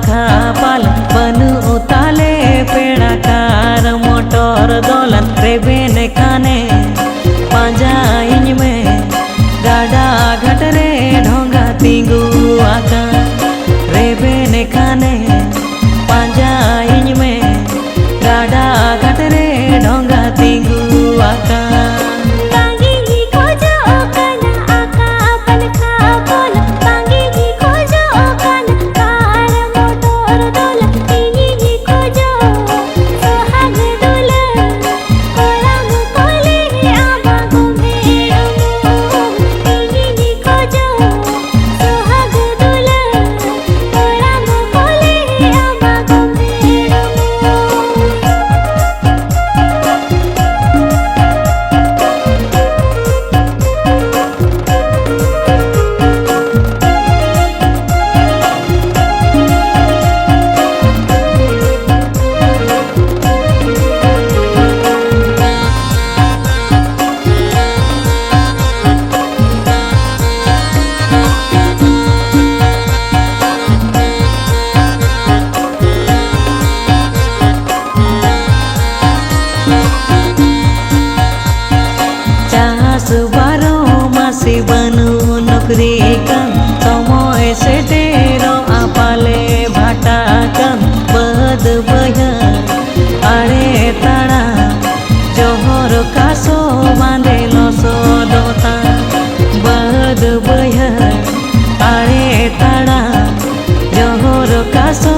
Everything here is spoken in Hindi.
पंखा पालन बनु ताले पेड़ा कार मोटर दोलन रेबेन खाने पांजाइन में गाडा घाट रे ढोंगा तिंगु आका रेबेन खाने पांजाइन में गाडा घाट रे ढोंगा तिंगु आका बनु नौकरी कन समय से तेरो आपाले भाटा कन बद बया अरे ताड़ा जोहर कासो बांधे लोसो दोता बद बया अरे ताड़ा जोहर कासो